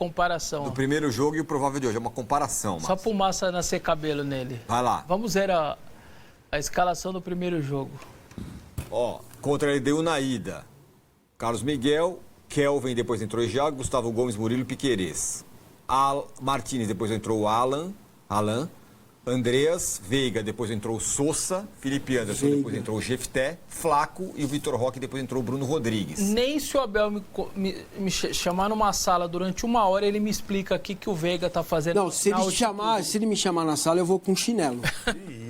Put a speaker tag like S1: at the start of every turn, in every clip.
S1: comparação.
S2: Do primeiro jogo e o provável de hoje. É uma comparação, Márcio.
S1: Só pro Massa nascer cabelo nele.
S2: Vai lá.
S1: Vamos ver a escalação do primeiro jogo.
S2: Ó, contra a LDU na ida. Carlos Miguel, Kelvin, depois entrou Iago, Gustavo Gomes, Murilo, Piquerez. Martínez, depois entrou o Alan. Andreas, Veiga, depois entrou o Sousa, Felipe Anderson, depois entrou o Jefté, Flaco e o Vitor Roque, depois entrou o Bruno Rodrigues.
S1: Nem se o Abel me chamar numa sala durante 1 hora, ele me explica aqui que o Veiga tá fazendo...
S3: Não, se ele me chamar na sala, eu vou com chinelo.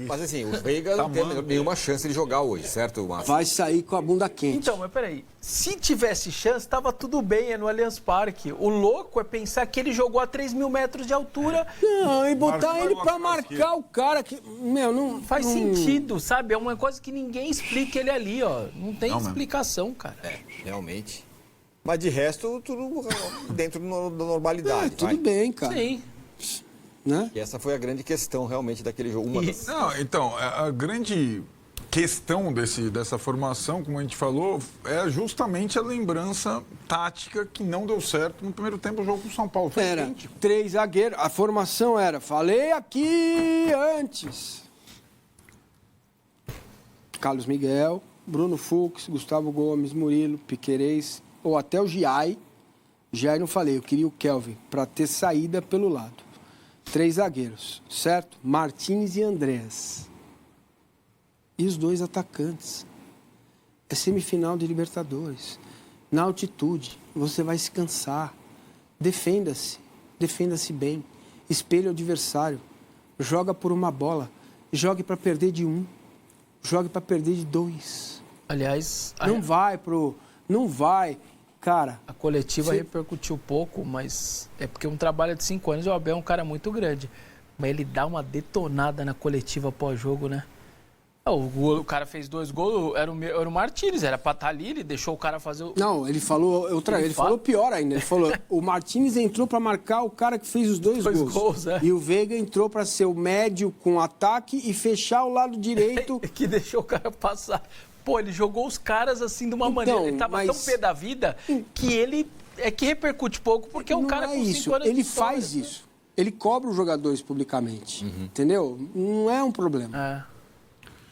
S2: Mas assim, o Veiga não tem nenhuma chance de jogar hoje, certo, Márcio?
S3: Vai sair com a bunda quente.
S1: Então, mas peraí. Se tivesse chance, tava tudo bem, é no Allianz Parque. O louco é pensar que ele jogou a 3.000 metros de altura.
S3: Não, e botar ele pra marcar o cara que... Meu, não...
S1: Faz sentido, sabe? É uma coisa que ninguém explica ele ali, ó. Não tem explicação, cara.
S2: É, realmente. Mas de resto, tudo dentro da normalidade.
S3: Tudo bem, cara.
S1: Sim.
S3: Né?
S2: E essa foi a grande questão, realmente, daquele jogo.
S4: Não, então, a grande questão dessa formação, como a gente falou, é justamente a lembrança tática que não deu certo no primeiro tempo do jogo com o São Paulo. Foi
S3: Era
S4: idêntico.
S3: 3 zagueiros. A formação era, falei aqui antes. Carlos Miguel, Bruno Fux, Gustavo Gomes, Murilo, Piquerez, ou até o Giai. Giai não falei, eu queria o Kelvin, para ter saída pelo lado. 3 zagueiros, certo? Martínez e Andreas. E os 2 atacantes. É semifinal de Libertadores. Na altitude, você vai se cansar. Defenda-se. Defenda-se bem. Espelhe o adversário. Joga por uma bola. Jogue para perder de 1. Jogue para perder de 2.
S1: Aliás...
S3: Não vai. Cara...
S1: A coletiva repercutiu pouco, mas é porque um trabalho de 5 anos, o Abel é um cara muito grande. Mas ele dá uma detonada na coletiva pós-jogo, né? O cara fez 2 gols, era o Martínez, era pra estar ali, ele deixou o cara fazer o...
S3: Não, ele falou ele falou pior ainda. Ele falou, o Martínez entrou pra marcar o cara que fez os 2 gols. E o Veiga entrou pra ser o médio com ataque e fechar o lado direito.
S1: Que deixou o cara passar. Pô, ele jogou os caras assim de uma maneira, ele tava tão pé da vida que ele é que repercute pouco, porque é um cara com 5 anos
S3: ele
S1: de história,
S3: faz isso. Ele cobra os jogadores publicamente, entendeu? Não é um problema.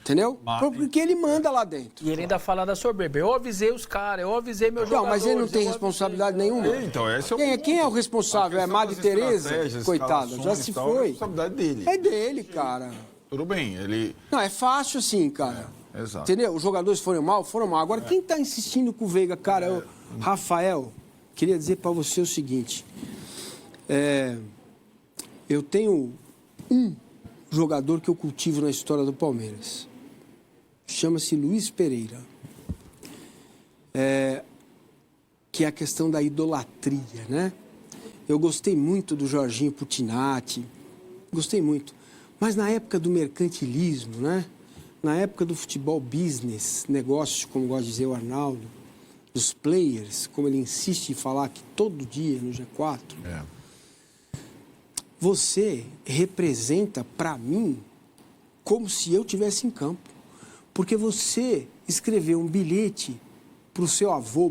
S3: Entendeu? Porque ele manda lá dentro.
S1: E ele ainda fala da soberba. Eu avisei os caras, eu avisei meus jogadores.
S3: Não, mas ele não tem responsabilidade nenhuma.
S4: Então, esse é o
S3: quem é o responsável? É a Madre Teresa? Coitada, já se foi.
S4: É a responsabilidade dele.
S3: É dele, cara.
S4: Tudo bem, ele...
S3: Não, é fácil assim, cara.
S4: Exato.
S3: Entendeu? Os jogadores foram mal? Foram mal. Agora, quem tá insistindo com o Veiga? Cara, Rafael, queria dizer pra você o seguinte. Eu tenho um jogador que eu cultivo na história do Palmeiras. Chama-se Luiz Pereira. Que é a questão da idolatria, né? Eu gostei muito do Jorginho Putinati. Gostei muito. Mas na época do mercantilismo, né? Na época do futebol business, negócios, como gosta de dizer o Arnaldo, dos players, como ele insiste em falar que todo dia no G4, você representa, para mim, como se eu estivesse em campo. Porque você escreveu um bilhete para o seu avô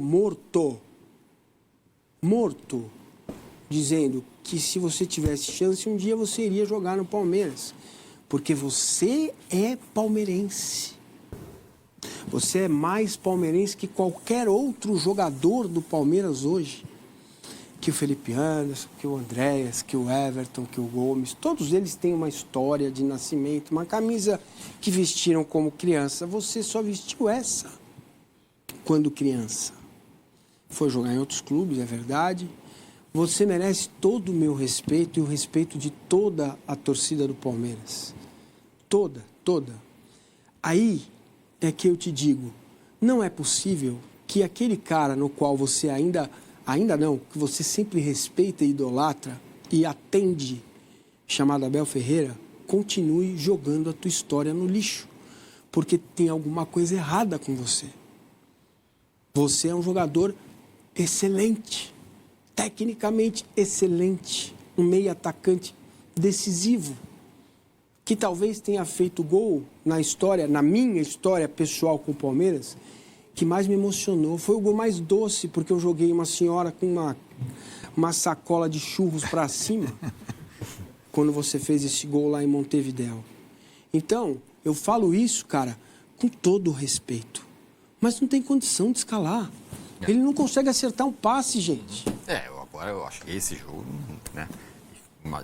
S3: morto, dizendo que se você tivesse chance, um dia você iria jogar no Palmeiras. Porque você é palmeirense. Você é mais palmeirense que qualquer outro jogador do Palmeiras hoje. Que o Felipe Anderson, que o Andréas, que o Everton, que o Gomes. Todos eles têm uma história de nascimento, uma camisa que vestiram como criança. Você só vestiu essa quando criança. Foi jogar em outros clubes, é verdade. Você merece todo o meu respeito e o respeito de toda a torcida do Palmeiras. Toda. Aí é que eu te digo, não é possível que aquele cara no qual você ainda não, que você sempre respeita e idolatra e atende, chamado Abel Ferreira, continue jogando a tua história no lixo. Porque tem alguma coisa errada com você. Você é um jogador excelente, tecnicamente excelente, um meio atacante decisivo, que talvez tenha feito gol na história, na minha história pessoal com o Palmeiras, que mais me emocionou. Foi o gol mais doce, porque eu joguei uma senhora com uma sacola de churros para cima quando você fez esse gol lá em Montevidéu. Então, eu falo isso, cara, com todo o respeito. Mas não tem condição de escalar. Ele não consegue acertar um passe, gente.
S2: Agora eu acho que esse jogo, né?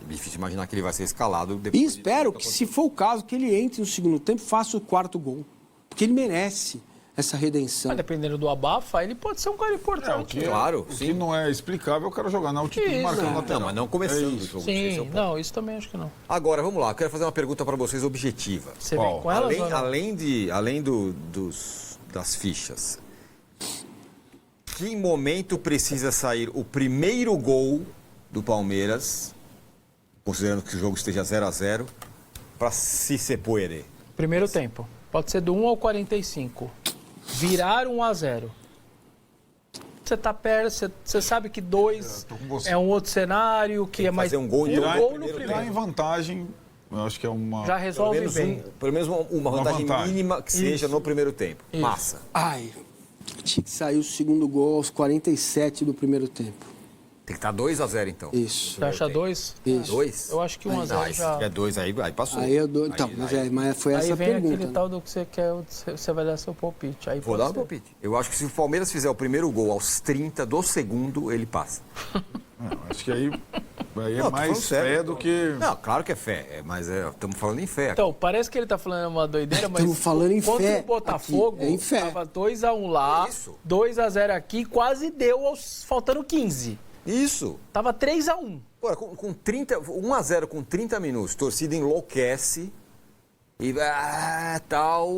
S2: Difícil imaginar que ele vai ser escalado depois.
S3: E espero que, se for o caso, que ele entre no segundo tempo e faça o 4º gol. Porque ele merece essa redenção.
S1: Mas dependendo do abafa, ele pode ser um cara importante.
S2: Claro,
S4: o
S2: sim.
S4: que não é explicável é o cara jogar na altitude marcando
S2: Não,
S4: lateral.
S2: mas não começando o jogo. esse é
S1: Sim,
S2: o ponto.
S1: não, isso também acho que não.
S2: Agora, vamos lá. Eu quero fazer uma pergunta para vocês objetiva.
S1: Você vem com elas ou não?
S2: Além das fichas, que momento precisa sair o primeiro gol do Palmeiras, considerando que o jogo esteja 0-0, para se puder?
S1: Primeiro tempo. Pode ser do 1 ao 45. Virar 1-0. Você tá perto, você sabe que 2 é um outro cenário, que é mais...
S2: fazer um gol e
S4: Virar,
S2: um
S1: gol no
S4: virar
S1: primeiro.
S4: em vantagem, eu acho que é uma...
S1: Já resolve bem.
S2: Pelo menos uma vantagem mínima que seja no primeiro tempo.
S1: Isso.
S2: Massa.
S3: Ai, tinha que sair o segundo gol aos 47 do primeiro tempo.
S2: Tem que estar 2-0 então.
S3: Isso.
S1: Você acha 2?
S3: Isso.
S2: 2?
S1: Eu acho que 1-0
S2: Se
S1: já...
S2: tiver 2 aí passou.
S3: Aí eu dou. Então, mas foi
S1: Aí
S3: essa a
S1: vem
S3: pergunta.
S1: aquele
S3: né?
S1: tal do que você quer, você vai dar seu palpite. Aí
S2: Vou
S1: pode
S2: dar um
S1: ser.
S2: palpite. Eu acho que se o Palmeiras fizer o primeiro gol aos 30 do segundo, ele passa.
S4: Não, acho que aí é
S2: Não, tô
S4: mais
S2: falando sério.
S4: fé do que...
S2: Não, claro que é fé, mas estamos falando em fé.
S1: Então, parece que ele tá falando uma doideira, mas
S3: Estamos falando em
S1: contra
S3: fé
S1: o Botafogo,
S3: aqui, é em fé.
S1: tava 2-1 lá,
S2: Isso.
S1: 2-0 aqui, quase deu faltando 15.
S2: Isso.
S1: Tava 3-1.
S2: Agora, com 1-0 com 30 minutos, torcida enlouquece e tal.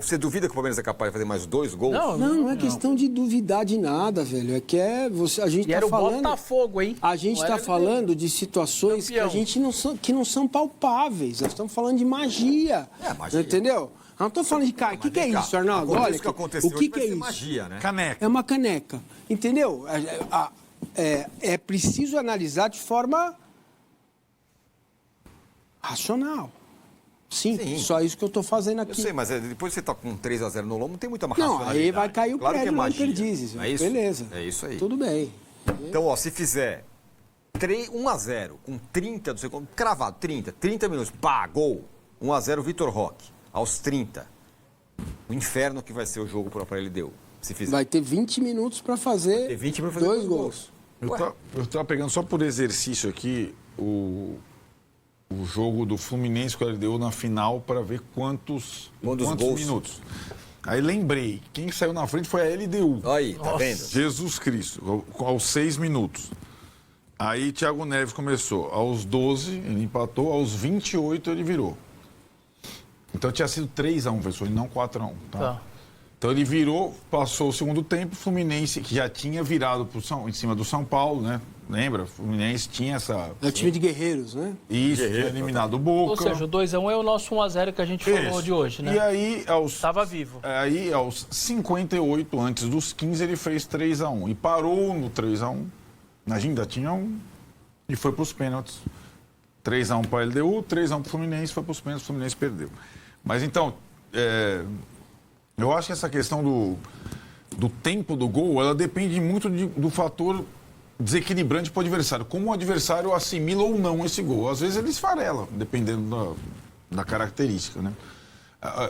S2: Você duvida que o Palmeiras é capaz de fazer mais 2 gols?
S3: Não é questão de duvidar de nada, velho. É que a gente
S1: E
S3: tá
S1: era o
S3: falando.
S1: Botafogo, hein?
S3: A gente
S1: Não
S3: está
S1: era
S3: falando de situações
S1: Campeão.
S3: que a gente não são palpáveis. Nós estamos falando de magia.
S2: Magia.
S3: Entendeu? Eu não estou falando de cara. O que é isso, Arnaldo? Olha,
S2: O que aconteceu
S3: o que
S2: hoje vai
S3: é
S2: ser
S3: isso?
S2: magia, né?
S4: Caneca.
S3: É uma caneca. Entendeu? É preciso analisar de forma racional. Sim, só isso que eu estou fazendo
S2: Eu
S3: aqui.
S2: sei, mas depois você tá com 3-0 no lombo, não tem muita
S3: Não,
S2: racionalidade.
S3: aí vai cair o
S2: Claro que é
S3: prédio lá em
S2: magia.
S3: Perdizes.
S2: É isso?
S3: Beleza.
S2: É isso aí.
S3: Tudo bem.
S2: Então, ó, se fizer 1-0 com 30 do segundo, cravado, 30 minutos, pá, gol, 1-0 Vitor Roque, aos 30. O inferno que vai ser o jogo para ele deu. Se fizer.
S3: Vai ter 20 minutos para fazer,
S2: ter 20 pra fazer
S3: 2
S2: dois
S3: gols.
S4: Eu estava pegando só por exercício aqui o jogo do Fluminense que ele deu na final para ver quantos
S2: gols?
S4: minutos. Aí lembrei, quem saiu na frente foi a LDU.
S2: Aí, tá vendo?
S4: Jesus Cristo, aos 6 minutos. Aí Thiago Neves começou. Aos 12, ele empatou. Aos 28, ele virou. Então tinha sido 3-1, professor, e não 4-1. Tá? Então ele virou, passou o segundo tempo. Fluminense, que já tinha virado em cima do São Paulo, né? Lembra? O Fluminense tinha essa...
S3: É o time de guerreiros, né?
S4: Isso, tinha eliminado o Boca.
S1: Ou seja, o 2-1 é o nosso 1-0 que a gente falou de hoje, né?
S4: E aí,
S1: Tava vivo.
S4: Aí, aos 58, antes dos 15, ele fez 3-1. E parou no 3-1. Ainda tinha um. E foi para os pênaltis. 3-1 para a LDU, 3-1 para o Fluminense, foi para os pênaltis, o Fluminense perdeu. Mas então, eu acho que essa questão do tempo do gol, ela depende muito do fator desequilibrante para o adversário. Como o adversário assimila ou não esse gol. Às vezes ele esfarela, dependendo da característica, né?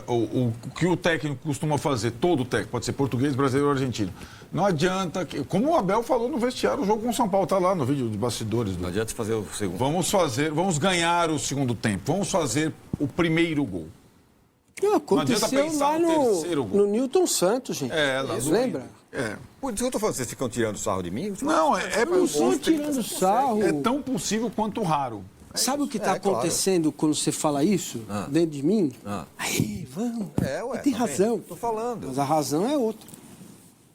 S4: O que o técnico costuma fazer, todo técnico, pode ser português, brasileiro ou argentino, não adianta, como o Abel falou no vestiário, o jogo com o São Paulo está lá no vídeo de bastidores.
S2: Não adianta fazer o segundo.
S4: Vamos ganhar o segundo tempo, vamos fazer o primeiro gol.
S3: Não, aconteceu
S4: pensar
S3: lá
S4: no terceiro gol.
S3: no Newton Santos, gente.
S4: Lá
S3: Isso,
S4: no-
S3: lembra?
S2: Por isso que eu tô falando, vocês ficam tirando sarro de mim?
S4: Não, é
S3: Não estou
S4: possível.
S3: tirando sarro.
S4: É tão possível quanto raro.
S3: Sabe o que está
S2: claro.
S3: acontecendo quando você fala isso dentro de mim? Aí, vamos.
S2: Ué,
S3: Tem
S2: tá
S3: razão.
S2: vendo? Tô falando.
S3: Mas a razão é outra.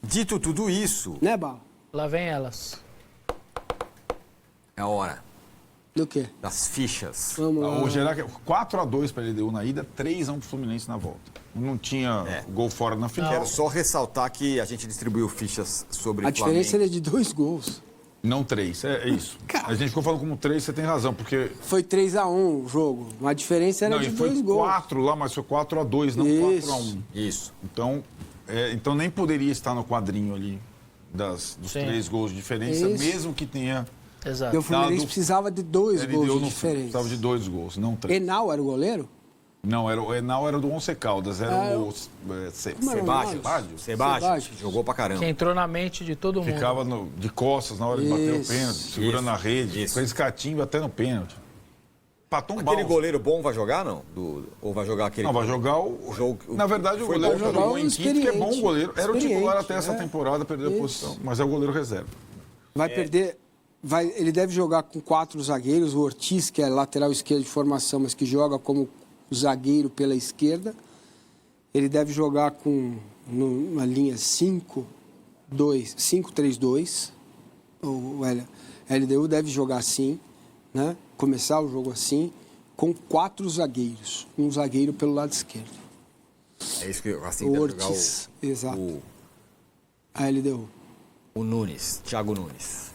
S2: Dito tudo isso,
S3: Né, Bala?
S1: Lá vem elas.
S2: é a hora
S3: Do quê?
S2: das fichas.
S3: Vamos lá.
S4: O geral 4-2 para a LDU na ida, 3-1 para o Fluminense na volta. Não tinha gol fora na final.
S2: Quero só ressaltar que a gente distribuiu fichas sobre
S3: A
S2: o Flamengo.
S3: diferença é de 2 gols.
S4: Não 3, é isso.
S3: Cara.
S4: A gente ficou falando como 3, você tem razão, porque...
S3: Foi 3-1 o jogo. A diferença era
S4: Não,
S3: de
S4: e foi
S3: 2 gols.
S4: 4 lá, mas foi 4-2, não
S3: Isso.
S4: 4-1.
S2: Isso.
S4: Então nem poderia estar no quadrinho ali. dos
S1: Sim.
S4: 3 gols de diferença,
S3: Isso.
S4: mesmo que tenha...
S1: Exato.
S3: E o Fluminense
S4: Dado-
S3: precisava de 2
S4: Ele
S3: gols
S4: deu
S3: de
S4: no
S3: diferença.
S4: precisava de 2 gols, não 3.
S3: Enal era o goleiro?
S4: Não, o Enal era do Once Caldas, era o
S3: Como era o
S2: Sebadios.
S3: nome?
S2: Sebadios.
S3: Sebadios.
S2: Jogou pra caramba.
S1: Que entrou na mente de todo mundo.
S4: Ficava de costas na hora de bater o
S3: Isso.
S4: pênalti, segurando
S2: Isso.
S4: a rede,
S2: Isso.
S4: com esse catimbo até no pênalti. Patou um
S2: Aquele
S4: balde.
S2: goleiro bom vai jogar, não? Ou vai jogar aquele...
S4: Não, vai jogar o
S2: jogo-
S4: Na verdade, o
S2: foi
S4: goleiro
S2: bom
S4: que
S3: jogar
S4: jogou
S3: o
S4: em Quito, que é bom
S3: experiente.
S4: goleiro. Era o titular
S3: Experiente,
S4: até essa
S3: é.
S4: temporada, perdeu a
S3: Isso.
S4: posição. Mas é o goleiro reserva.
S3: Vai perder. Ele deve jogar com 4 zagueiros. O Ortiz, que é lateral esquerdo de formação, mas que joga como zagueiro pela esquerda. Ele deve jogar com uma linha 5-3-2. O LDU deve jogar assim, né? Começar o jogo assim, com 4 zagueiros. Um zagueiro pelo lado esquerdo.
S2: É isso que assim
S3: O
S2: deve jogar
S3: Ortiz, exato.
S2: o
S3: A LDU.
S2: Nunes, Thiago Nunes.